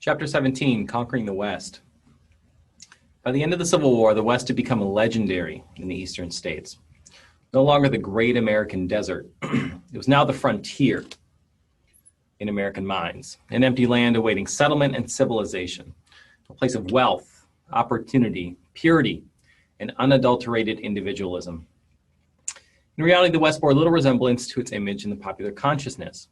Chapter 17, Conquering the West. By the end of the Civil War, the West had become legendary in the eastern states. No longer the great American desert, it was now the frontier in American minds, an empty land awaiting settlement and civilization, a place of wealth, opportunity, purity, and unadulterated individualism. In reality, the West bore little resemblance to its image in the popular consciousness.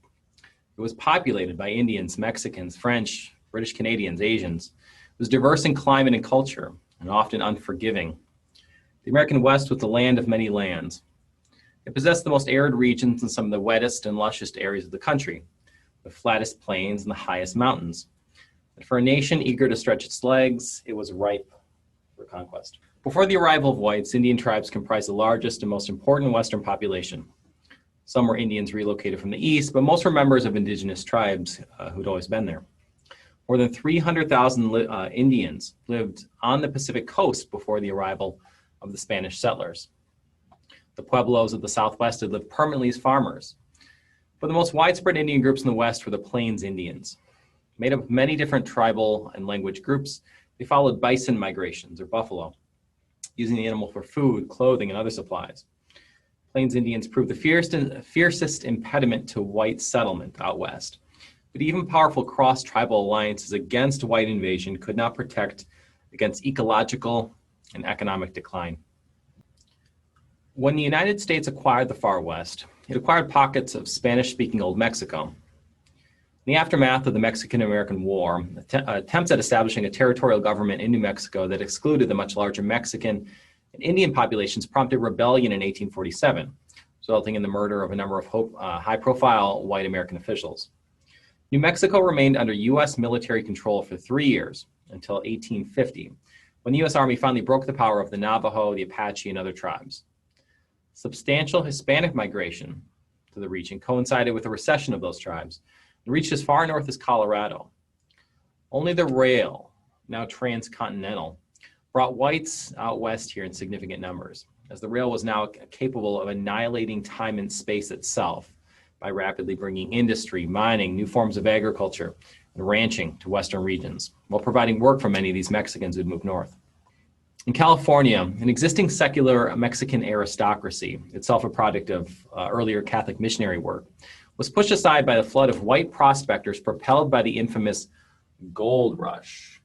It was populated by Indians, Mexicans, French, British Canadians, Asians. It was diverse in climate and culture, and often unforgiving. The American West was the land of many lands. It possessed the most arid regions and some of the wettest and lushest areas of the country, the flattest plains and the highest mountains. And for a nation eager to stretch its legs, it was ripe for conquest. Before the arrival of whites, Indian tribes comprised the largest and most important Western population. Some were Indians relocated from the east, but most were members of indigenous tribes who'd always been there. More than 300,000 Indians lived on the Pacific coast before the arrival of the Spanish settlers. The Pueblos of the Southwest had lived permanently as farmers. But the most widespread Indian groups in the West were the Plains Indians. Made up of many different tribal and language groups, they followed bison migrations, or buffalo, using the animal for food, clothing, and other supplies. Plains Indians proved the fiercest impediment to white settlement out west. But even powerful cross-tribal alliances against white invasion could not protect against ecological and economic decline. When the United States acquired the far west, it acquired pockets of Spanish-speaking Old Mexico. In the aftermath of the Mexican-American War, attempts at establishing a territorial government in New Mexico that excluded the much larger Mexican and Indian populations prompted rebellion in 1847, resulting in the murder of a number of high-profile white American officials. New Mexico remained under U.S. military control for 3 years, until 1850, when the U.S. Army finally broke the power of the Navajo, the Apache, and other tribes. Substantial Hispanic migration to the region coincided with the recession of those tribes and reached as far north as Colorado. Only the rail, now transcontinental, brought whites out west here in significant numbers, as the rail was now capable of annihilating time and space itself by rapidly bringing industry, mining, new forms of agriculture, and ranching to western regions, while providing work for many of these Mexicans who'd moved north. In California, an existing secular Mexican aristocracy, itself a product of earlier Catholic missionary work, was pushed aside by the flood of white prospectors propelled by the infamous gold rush.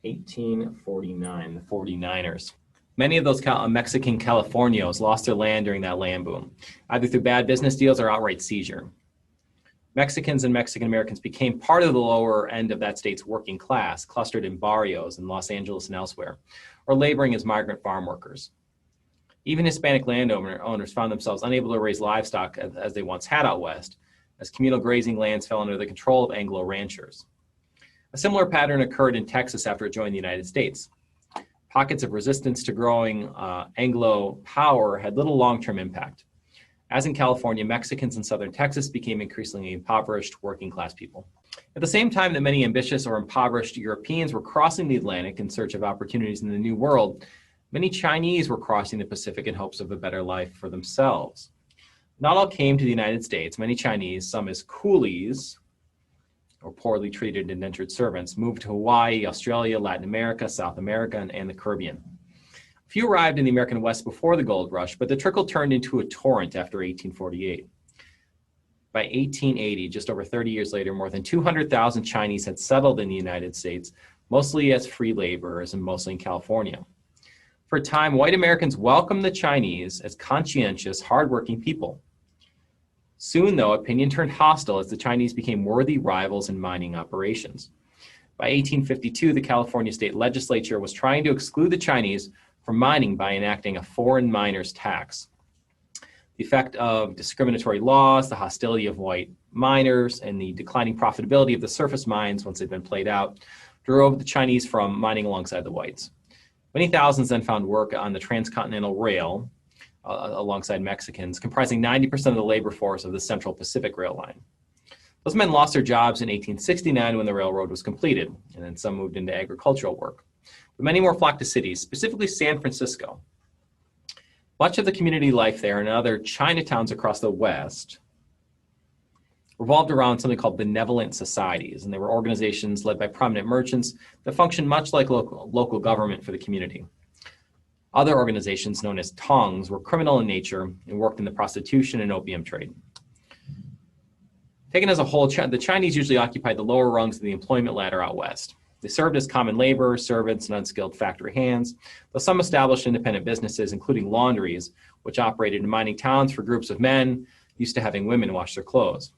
1849, the 49ers. Many of those Mexican Californios lost their land during that land boom, either through bad business deals or outright seizure. Mexicans and Mexican Americans became part of the lower end of that state's working class, clustered in barrios in Los Angeles and elsewhere, or laboring as migrant farm workers. Even Hispanic landowners found themselves unable to raise livestock as they once had out west, as communal grazing lands fell under the control of Anglo ranchers. A similar pattern occurred in Texas after it joined the United States. Pockets of resistance to growing Anglo power had little long-term impact. As in California, Mexicans in southern Texas became increasingly impoverished working-class people. At the same time that many ambitious or impoverished Europeans were crossing the Atlantic in search of opportunities in the New World, many Chinese were crossing the Pacific in hopes of a better life for themselves. Not all came to the United States. Many Chinese, some as coolies, or poorly treated indentured servants, moved to Hawaii, Australia, Latin America, South America, and the Caribbean. Few arrived in the American West before the gold rush, but the trickle turned into a torrent after 1848. By 1880, just over 30 years later, more than 200,000 Chinese had settled in the United States, mostly as free laborers and mostly in California. For a time, white Americans welcomed the Chinese as conscientious, hardworking people. Soon, though, opinion turned hostile as the Chinese became worthy rivals in mining operations. By 1852, the California state legislature was trying to exclude the Chinese from mining by enacting a foreign miners tax. The effect of discriminatory laws, the hostility of white miners, and the declining profitability of the surface mines once they'd been played out drove the Chinese from mining alongside the whites. Many thousands then found work on the transcontinental rail alongside Mexicans, comprising 90% of the labor force of the Central Pacific Rail line. Those men lost their jobs in 1869 when the railroad was completed, and then some moved into agricultural work. But many more flocked to cities, specifically San Francisco. Much of the community life there and other Chinatowns across the West revolved around something called benevolent societies, and they were organizations led by prominent merchants that functioned much like local government for the community. Other organizations, known as tongs, were criminal in nature and worked in the prostitution and opium trade. Taken as a whole, the Chinese usually occupied the lower rungs of the employment ladder out west. They served as common labor, servants, and unskilled factory hands, though some established independent businesses, including laundries, which operated in mining towns for groups of men used to having women wash their clothes.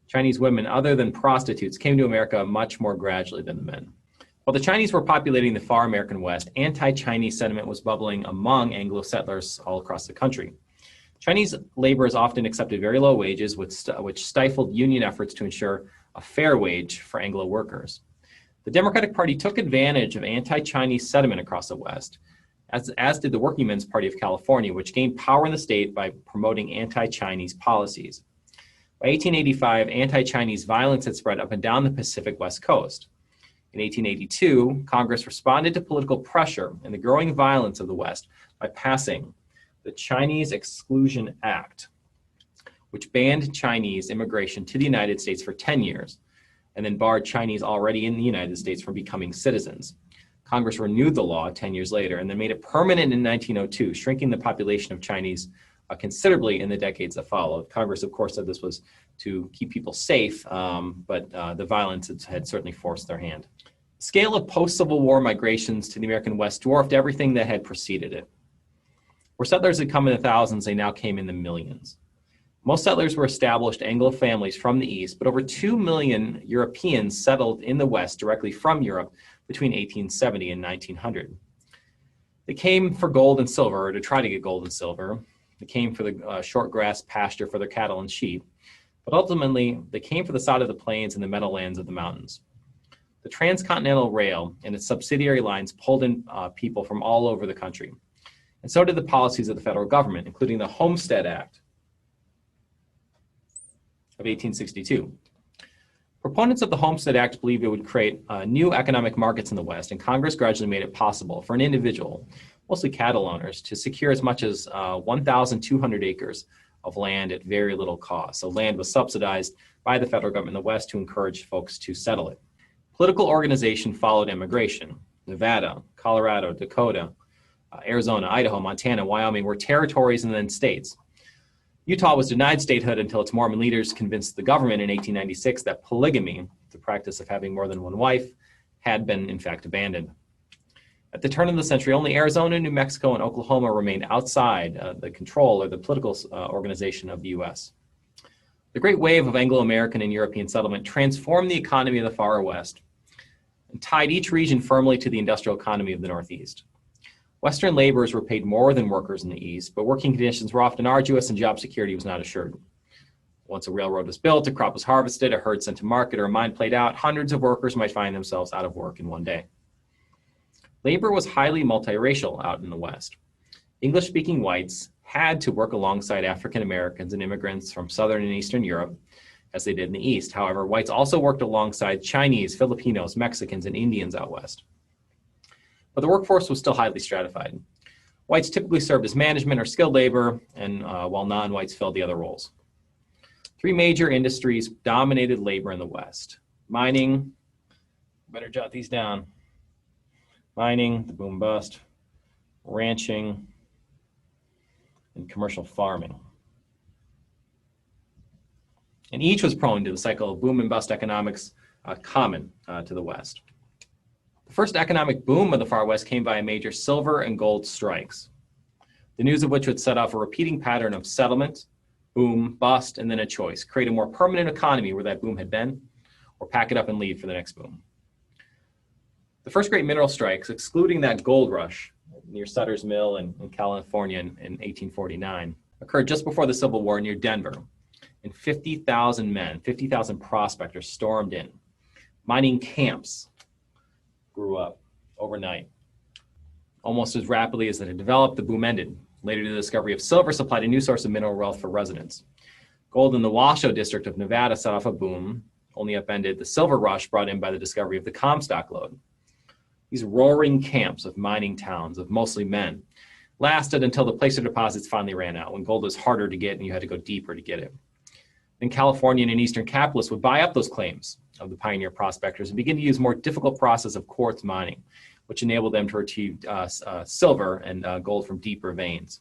Chinese women, other than prostitutes, came to America much more gradually than the men. While the Chinese were populating the far American West, anti-Chinese sentiment was bubbling among Anglo settlers all across the country. Chinese laborers often accepted very low wages, which stifled union efforts to ensure a fair wage for Anglo workers. The Democratic Party took advantage of anti-Chinese sentiment across the West, as did the Working Men's Party of California, which gained power in the state by promoting anti-Chinese policies. By 1885, anti-Chinese violence had spread up and down the Pacific West Coast. In 1882, Congress responded to political pressure and the growing violence of the West by passing the Chinese Exclusion Act, which banned Chinese immigration to the United States for 10 years and then barred Chinese already in the United States from becoming citizens. Congress renewed the law 10 years later and then made it permanent in 1902, shrinking the population of Chinese considerably in the decades that followed. Congress, of course, said this was to keep people safe, but the violence had certainly forced their hand. The scale of post-Civil War migrations to the American West dwarfed everything that had preceded it. Where settlers had come in the thousands, they now came in the millions. Most settlers were established Anglo families from the East, but over 2 million Europeans settled in the West directly from Europe between 1870 and 1900. They came for gold and silver, or to try to get gold and silver. They came for the short grass pasture for their cattle and sheep, but ultimately they came for the sod of the plains and the meadowlands of the mountains. The Transcontinental Rail and its subsidiary lines pulled in people from all over the country, and so did the policies of the federal government, including the Homestead Act of 1862. Proponents of the Homestead Act believed it would create new economic markets in the West, and Congress gradually made it possible for an individual, mostly cattle owners, to secure as much as 1,200 acres of land at very little cost. So land was subsidized by the federal government in the West to encourage folks to settle it. Political organization followed immigration. Nevada, Colorado, Dakota, Arizona, Idaho, Montana, Wyoming were territories and then states. Utah was denied statehood until its Mormon leaders convinced the government in 1896 that polygamy, the practice of having more than one wife, had been in fact abandoned. At the turn of the century, only Arizona, New Mexico, and Oklahoma remained outside the control or the political organization of the U.S. The great wave of Anglo-American and European settlement transformed the economy of the far West and tied each region firmly to the industrial economy of the Northeast. Western laborers were paid more than workers in the East, but working conditions were often arduous and job security was not assured. Once a railroad was built, a crop was harvested, a herd sent to market, or a mine played out, hundreds of workers might find themselves out of work in one day. Labor was highly multiracial out in the West. English-speaking whites had to work alongside African Americans and immigrants from Southern and Eastern Europe, as they did in the East. However, whites also worked alongside Chinese, Filipinos, Mexicans, and Indians out West. But the workforce was still highly stratified. Whites typically served as management or skilled labor, and while non-whites filled the other roles. Three major industries dominated labor in the West. Mining, better jot these down. Mining, the boom bust, ranching, and commercial farming. And each was prone to the cycle of boom and bust economics common to the West. The first economic boom of the far West came via major silver and gold strikes, the news of which would set off a repeating pattern of settlement, boom, bust, and then a choice: create a more permanent economy where that boom had been, or pack it up and leave for the next boom. The first great mineral strikes, excluding that gold rush near Sutter's Mill in California in 1849, occurred just before the Civil War near Denver, and 50,000 men, 50,000 prospectors stormed in. Mining camps grew up overnight. Almost as rapidly as it had developed, the boom ended. Later, the discovery of silver supplied a new source of mineral wealth for residents. Gold in the Washoe district of Nevada set off a boom, only upended the silver rush brought in by the discovery of the Comstock lode. These roaring camps of mining towns of mostly men lasted until the placer deposits finally ran out, when gold was harder to get and you had to go deeper to get it. Then Californian and Eastern capitalists would buy up those claims of the pioneer prospectors and begin to use more difficult process of quartz mining, which enabled them to achieve silver and gold from deeper veins.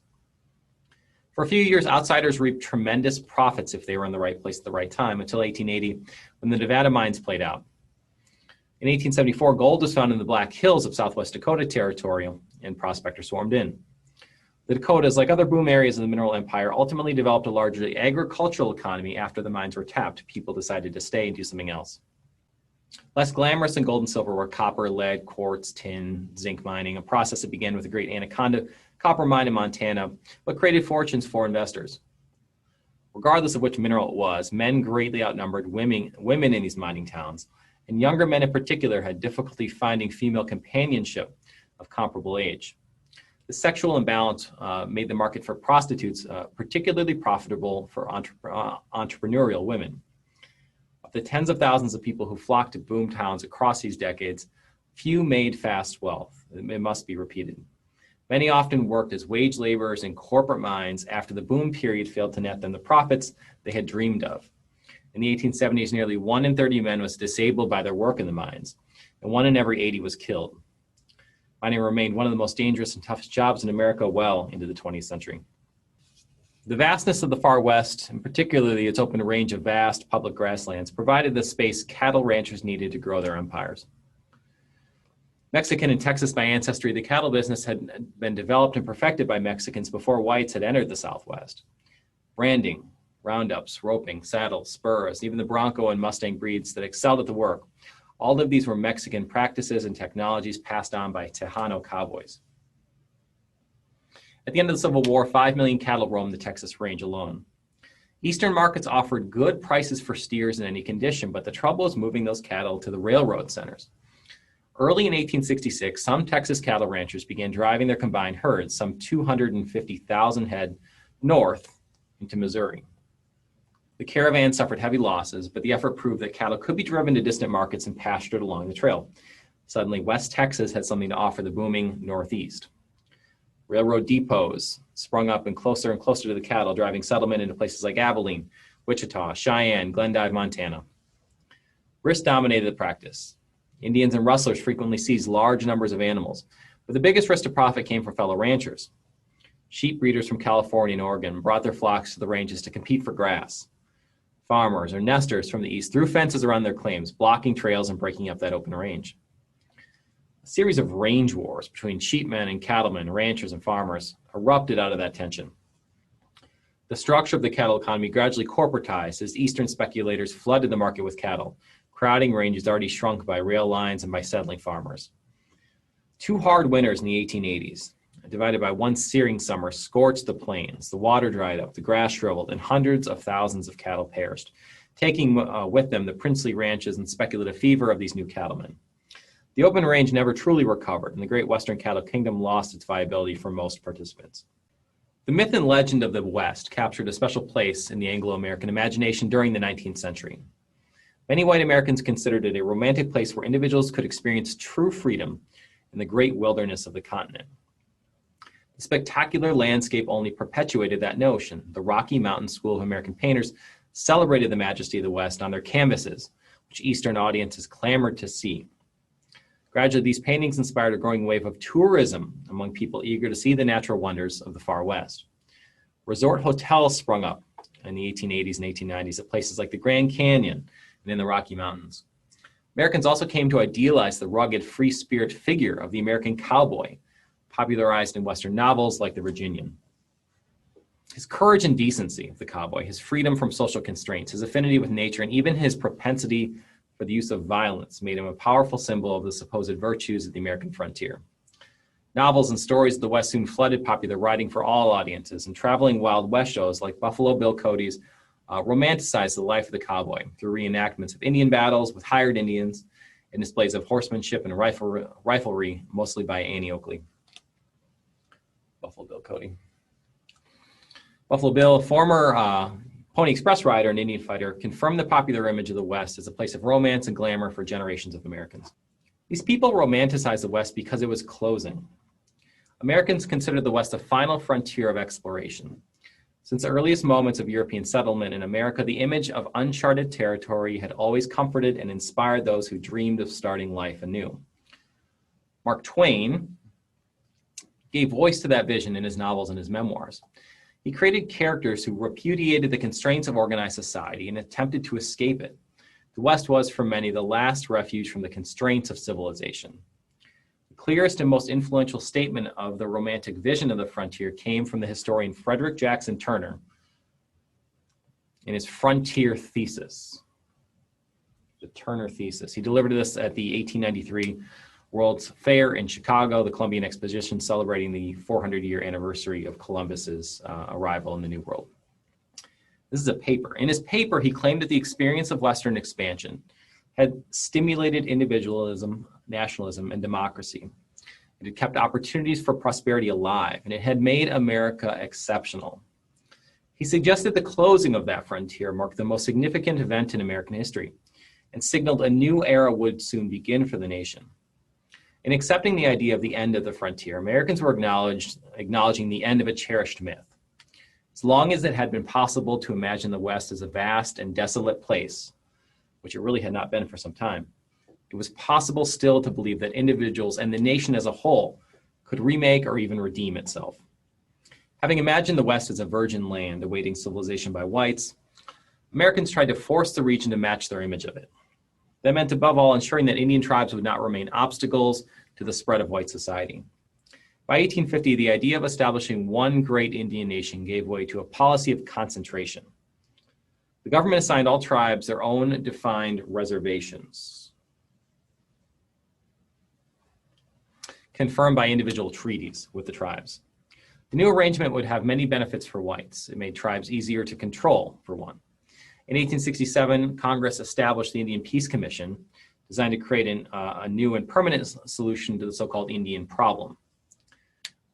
For a few years, outsiders reaped tremendous profits if they were in the right place at the right time, until 1880, when the Nevada mines played out. In 1874, gold was found in the Black Hills of Southwest Dakota Territory, and prospectors swarmed in. The Dakotas, like other boom areas of the mineral empire, ultimately developed a largely agricultural economy after the mines were tapped. People decided to stay and do something else. Less glamorous than gold and silver were copper, lead, quartz, tin, zinc mining, a process that began with the great Anaconda copper mine in Montana, but created fortunes for investors. Regardless of which mineral it was, men greatly outnumbered women in these mining towns, and younger men in particular had difficulty finding female companionship of comparable age. The sexual imbalance made the market for prostitutes particularly profitable for entrepreneurial women. Of the tens of thousands of people who flocked to boom towns across these decades, few made fast wealth. It must be repeated. Many often worked as wage laborers in corporate mines after the boom period failed to net them the profits they had dreamed of. In the 1870s, nearly 1 in 30 men was disabled by their work in the mines, and 1 in every 80 was killed. Mining remained one of the most dangerous and toughest jobs in America well into the 20th century. The vastness of the far west, and particularly its open range of vast public grasslands, provided the space cattle ranchers needed to grow their empires. Mexican and Texas by ancestry, the cattle business had been developed and perfected by Mexicans before whites had entered the Southwest. Branding, roundups, roping, saddles, spurs, even the Bronco and Mustang breeds that excelled at the work, all of these were Mexican practices and technologies passed on by Tejano cowboys. At the end of the Civil War, 5 million cattle roamed the Texas range alone. Eastern markets offered good prices for steers in any condition, but the trouble was moving those cattle to the railroad centers. Early in 1866, some Texas cattle ranchers began driving their combined herds, some 250,000 head, north into Missouri. The caravan suffered heavy losses, but the effort proved that cattle could be driven to distant markets and pastured along the trail. Suddenly, West Texas had something to offer the booming Northeast. Railroad depots sprung up and closer to the cattle, driving settlement into places like Abilene, Wichita, Cheyenne, Glendive, Montana. Risk dominated the practice. Indians and rustlers frequently seized large numbers of animals, but the biggest risk to profit came from fellow ranchers. Sheep breeders from California and Oregon brought their flocks to the ranges to compete for grass. Farmers or nesters from the east threw fences around their claims, blocking trails and breaking up that open range. A series of range wars between sheepmen and cattlemen, ranchers and farmers erupted out of that tension. The structure of the cattle economy gradually corporatized as eastern speculators flooded the market with cattle, crowding ranges already shrunk by rail lines and by settling farmers. 2 hard winters in the 1880s, divided by 1 searing summer, scorched the plains. The water dried up, the grass shriveled, and hundreds of thousands of cattle perished, taking with them the princely ranches and speculative fever of these new cattlemen. The open range never truly recovered, and the great Western cattle kingdom lost its viability for most participants. The myth and legend of the West captured a special place in the Anglo-American imagination during the 19th century. Many white Americans considered it a romantic place where individuals could experience true freedom in the great wilderness of the continent. The spectacular landscape only perpetuated that notion. The Rocky Mountain School of American Painters celebrated the majesty of the West on their canvases, which Eastern audiences clamored to see. Gradually, these paintings inspired a growing wave of tourism among people eager to see the natural wonders of the far West. Resort hotels sprung up in the 1880s and 1890s at places like the Grand Canyon and in the Rocky Mountains. Americans also came to idealize the rugged, free-spirit figure of the American cowboy, popularized in Western novels like The Virginian. His courage and decency of the cowboy, his freedom from social constraints, his affinity with nature, and even his propensity for the use of violence made him a powerful symbol of the supposed virtues of the American frontier. Novels and stories of the West soon flooded popular writing for all audiences, and traveling Wild West shows like Buffalo Bill Cody's romanticized the life of the cowboy through reenactments of Indian battles with hired Indians and displays of horsemanship and riflery, mostly by Annie Oakley. Buffalo Bill Cody. Buffalo Bill, former Pony Express rider and Indian fighter, confirmed the popular image of the West as a place of romance and glamour for generations of Americans. These people romanticized the West because it was closing. Americans considered the West a final frontier of exploration. Since the earliest moments of European settlement in America, the image of uncharted territory had always comforted and inspired those who dreamed of starting life anew. Mark Twain gave voice to that vision in his novels and his memoirs. He created characters who repudiated the constraints of organized society and attempted to escape it. The West was, for many, the last refuge from the constraints of civilization. The clearest and most influential statement of the romantic vision of the frontier came from the historian Frederick Jackson Turner in his Frontier Thesis, the Turner Thesis. He delivered this at the 1893 World's Fair in Chicago, the Columbian Exposition, celebrating the 400-year anniversary of Columbus's arrival in the New World. This is a paper. In his paper, he claimed that the experience of Western expansion had stimulated individualism, nationalism, and democracy. It had kept opportunities for prosperity alive, and it had made America exceptional. He suggested the closing of that frontier marked the most significant event in American history and signaled a new era would soon begin for the nation. In accepting the idea of the end of the frontier, Americans were acknowledging the end of a cherished myth. As long as it had been possible to imagine the West as a vast and desolate place, which it really had not been for some time, it was possible still to believe that individuals and the nation as a whole could remake or even redeem itself. Having imagined the West as a virgin land awaiting civilization by whites, Americans tried to force the region to match their image of it. That meant, above all, ensuring that Indian tribes would not remain obstacles to the spread of white society. By 1850, the idea of establishing one great Indian nation gave way to a policy of concentration. The government assigned all tribes their own defined reservations, confirmed by individual treaties with the tribes. The new arrangement would have many benefits for whites. It made tribes easier to control, for one. In 1867, Congress established the Indian Peace Commission, designed to create a new and permanent solution to the so-called Indian problem.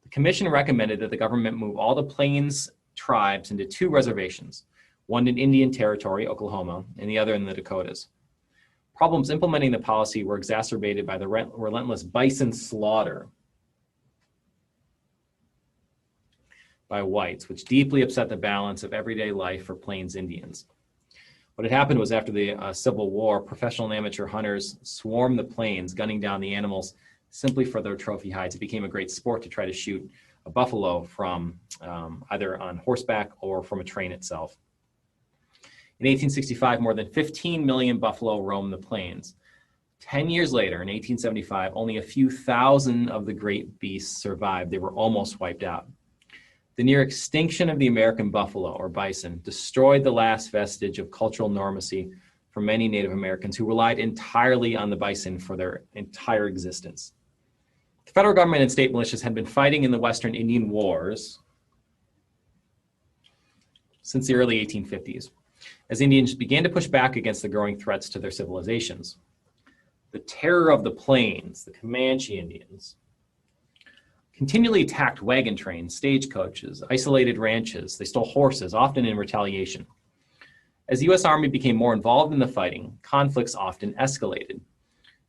The commission recommended that the government move all the Plains tribes into two reservations, one in Indian Territory, Oklahoma, and the other in the Dakotas. Problems implementing the policy were exacerbated by the relentless bison slaughter by whites, which deeply upset the balance of everyday life for Plains Indians. What had happened was, after the Civil War, professional and amateur hunters swarmed the plains, gunning down the animals simply for their trophy hides. It became a great sport to try to shoot a buffalo from either on horseback or from a train itself. In 1865, more than 15 million buffalo roamed the plains. 10 years later, in 1875, only a few thousand of the great beasts survived. They were almost wiped out. The near extinction of the American buffalo, or bison, destroyed the last vestige of cultural normacy for many Native Americans who relied entirely on the bison for their entire existence. The federal government and state militias had been fighting in the Western Indian Wars since the early 1850s, as Indians began to push back against the growing threats to their civilizations. The terror of the plains, the Comanche Indians, continually attacked wagon trains, stagecoaches, isolated ranches. They stole horses, often in retaliation. As the U.S. Army became more involved in the fighting, conflicts often escalated.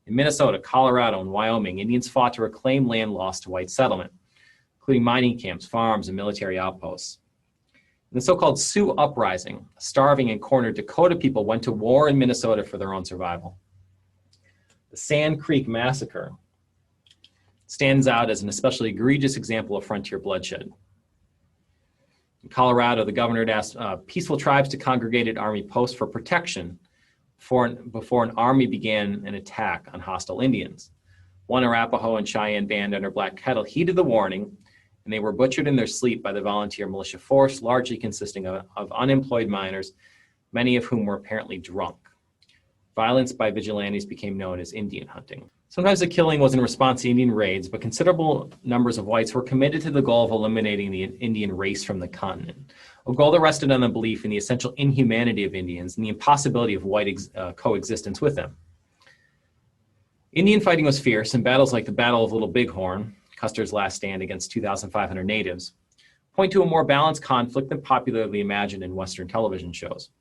In Minnesota, Colorado, and Wyoming, Indians fought to reclaim land lost to white settlement, including mining camps, farms, and military outposts. In the so-called Sioux Uprising, starving and cornered Dakota people went to war in Minnesota for their own survival. The Sand Creek Massacre stands out as an especially egregious example of frontier bloodshed. In Colorado, the governor had asked peaceful tribes to congregate at Army posts for protection before an army began an attack on hostile Indians. One Arapaho and Cheyenne band under Black Kettle heeded the warning, and they were butchered in their sleep by the volunteer militia force, largely consisting of unemployed miners, many of whom were apparently drunk. Violence by vigilantes became known as Indian hunting. Sometimes the killing was in response to Indian raids, but considerable numbers of whites were committed to the goal of eliminating the Indian race from the continent, a goal that rested on the belief in the essential inhumanity of Indians and the impossibility of white coexistence with them. Indian fighting was fierce, and battles like the Battle of Little Bighorn, Custer's last stand against 2,500 natives, point to a more balanced conflict than popularly imagined in Western television shows.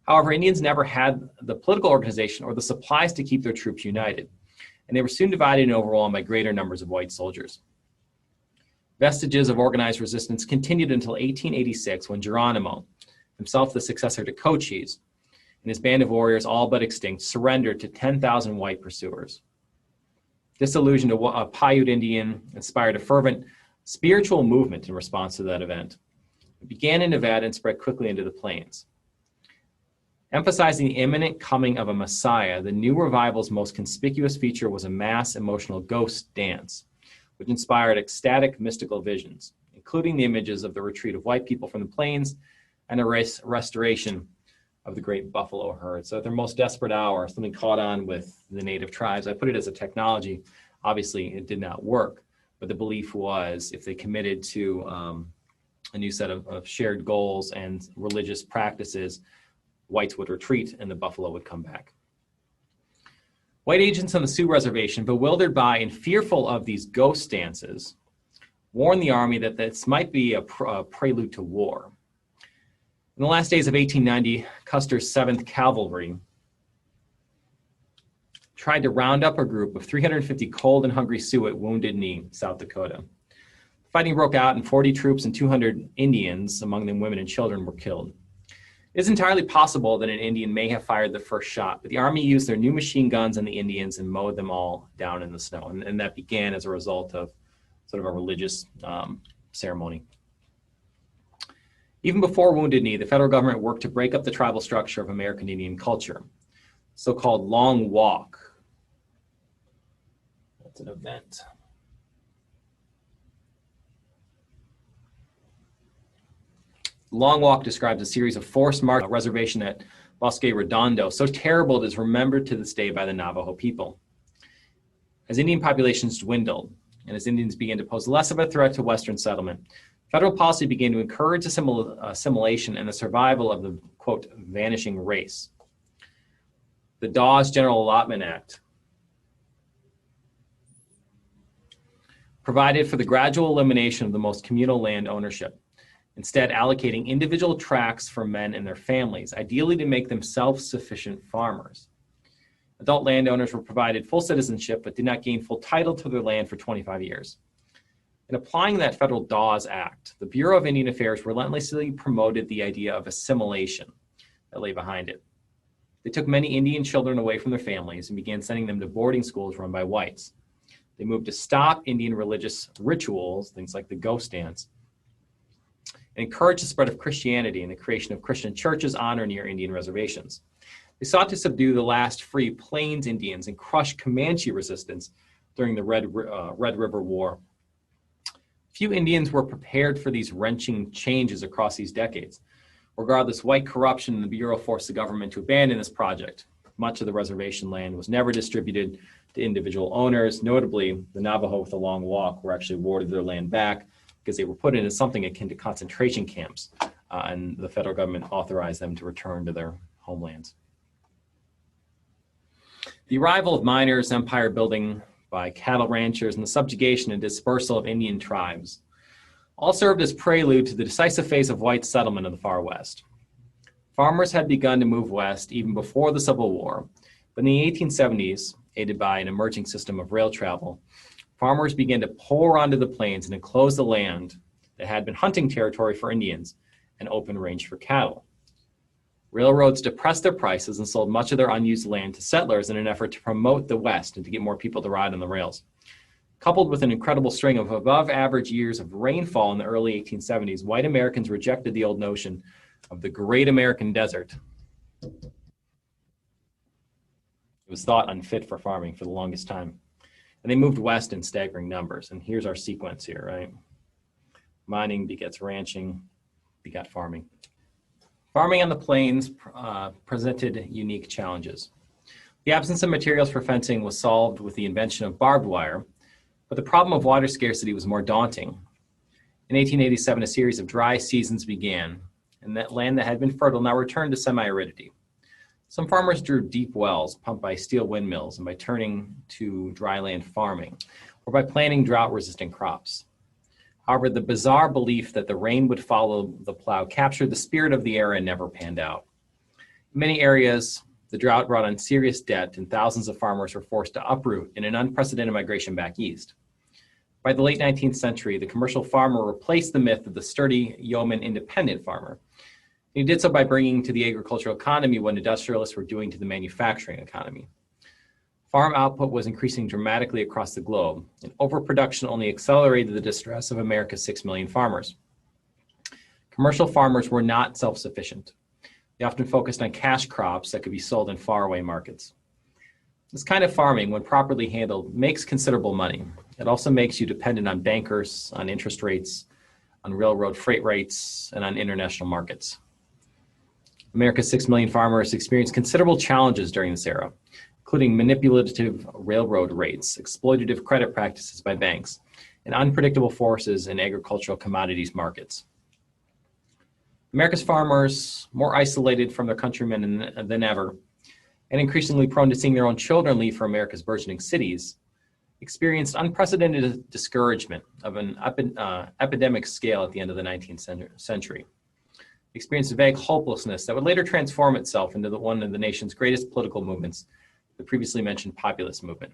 However, Indians never had the political organization or the supplies to keep their troops united, and they were soon divided and overwhelmed by greater numbers of white soldiers. Vestiges of organized resistance continued until 1886 when Geronimo, himself the successor to Cochise, and his band of warriors, all but extinct, surrendered to 10,000 white pursuers. Disillusioned, a Paiute Indian inspired a fervent spiritual movement in response to that event. It began in Nevada and spread quickly into the plains. Emphasizing the imminent coming of a Messiah, the new revival's most conspicuous feature was a mass emotional ghost dance, which inspired ecstatic mystical visions, including the images of the retreat of white people from the plains and a restoration of the great buffalo herd. So at their most desperate hour, something caught on with the native tribes. I put it as a technology. Obviously, it did not work, but the belief was if they committed to a new set of shared goals and religious practices, whites would retreat and the buffalo would come back. White agents on the Sioux Reservation, bewildered by and fearful of these ghost dances, warned the army that this might be a prelude to war. In the last days of 1890, Custer's 7th Cavalry tried to round up a group of 350 cold and hungry Sioux at Wounded Knee, South Dakota. Fighting broke out and 40 troops and 200 Indians, among them women and children, were killed. It is entirely possible that an Indian may have fired the first shot, but the army used their new machine guns on the Indians and mowed them all down in the snow. And that began as a result of sort of a religious ceremony. Even before Wounded Knee, the federal government worked to break up the tribal structure of American Indian culture, so-called Long Walk. That's an event. Long Walk describes a series of forced marches on a reservation at Bosque Redondo, so terrible it is remembered to this day by the Navajo people. As Indian populations dwindled, and as Indians began to pose less of a threat to Western settlement, federal policy began to encourage assimilation and the survival of the, quote, vanishing race. The Dawes General Allotment Act provided for the gradual elimination of the most communal land ownership, instead allocating individual tracts for men and their families, ideally to make them self-sufficient farmers. Adult landowners were provided full citizenship but did not gain full title to their land for 25 years. In applying that federal Dawes Act, the Bureau of Indian Affairs relentlessly promoted the idea of assimilation that lay behind it. They took many Indian children away from their families and began sending them to boarding schools run by whites. They moved to stop Indian religious rituals, things like the ghost dance, and encourage the spread of Christianity and the creation of Christian churches on or near Indian reservations. They sought to subdue the last free Plains Indians and crush Comanche resistance during the Red River War. Few Indians were prepared for these wrenching changes across these decades. Regardless, white corruption in the Bureau forced the government to abandon this project. Much of the reservation land was never distributed to individual owners. Notably, the Navajo with the Long Walk were actually awarded their land back because they were put into something akin to concentration camps, and the federal government authorized them to return to their homelands. The arrival of miners, empire building by cattle ranchers, and the subjugation and dispersal of Indian tribes all served as prelude to the decisive phase of white settlement of the far west. Farmers had begun to move west even before the Civil War, but in the 1870s, aided by an emerging system of rail travel, farmers began to pour onto the plains and enclose the land that had been hunting territory for Indians and open range for cattle. Railroads depressed their prices and sold much of their unused land to settlers in an effort to promote the West and to get more people to ride on the rails. Coupled with an incredible string of above-average years of rainfall in the early 1870s, white Americans rejected the old notion of the Great American Desert. It was thought unfit for farming for the longest time. And they moved west in staggering numbers. And here's our sequence here, right? Mining begets ranching, begot farming. Farming on the plains presented unique challenges. The absence of materials for fencing was solved with the invention of barbed wire, but the problem of water scarcity was more daunting. In 1887, a series of dry seasons began, and that land that had been fertile now returned to semi-aridity. Some farmers drew deep wells pumped by steel windmills and by turning to dryland farming, or by planting drought-resistant crops. However, the bizarre belief that the rain would follow the plow captured the spirit of the era and never panned out. In many areas, the drought brought on serious debt, and thousands of farmers were forced to uproot in an unprecedented migration back east. By the late 19th century, the commercial farmer replaced the myth of the sturdy yeoman independent farmer. He did so by bringing to the agricultural economy what industrialists were doing to the manufacturing economy. Farm output was increasing dramatically across the globe, and overproduction only accelerated the distress of America's 6 million farmers. Commercial farmers were not self-sufficient. They often focused on cash crops that could be sold in faraway markets. This kind of farming, when properly handled, makes considerable money. It also makes you dependent on bankers, on interest rates, on railroad freight rates, and on international markets. America's 6 million farmers experienced considerable challenges during this era, including manipulative railroad rates, exploitative credit practices by banks, and unpredictable forces in agricultural commodities markets. America's farmers, more isolated from their countrymen than ever, and increasingly prone to seeing their own children leave for America's burgeoning cities, experienced unprecedented discouragement of an epidemic scale at the end of the 19th century. They experienced a vague hopelessness that would later transform itself into one of the nation's greatest political movements, the previously mentioned populist movement.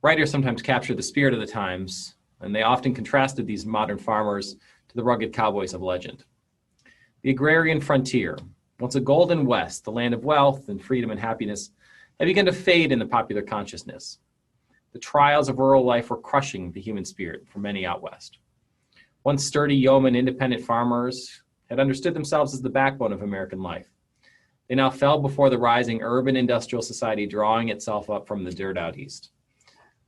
Writers sometimes captured the spirit of the times, and they often contrasted these modern farmers to the rugged cowboys of legend. The Agrarian Frontier, once a golden West, the land of wealth and freedom and happiness, had begun to fade in the popular consciousness. The trials of rural life were crushing the human spirit for many out West. Once sturdy yeoman independent farmers had understood themselves as the backbone of American life. They now fell before the rising urban industrial society drawing itself up from the dirt out east.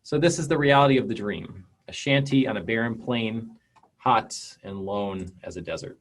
So this is the reality of the dream, a shanty on a barren plain, hot and lone as a desert.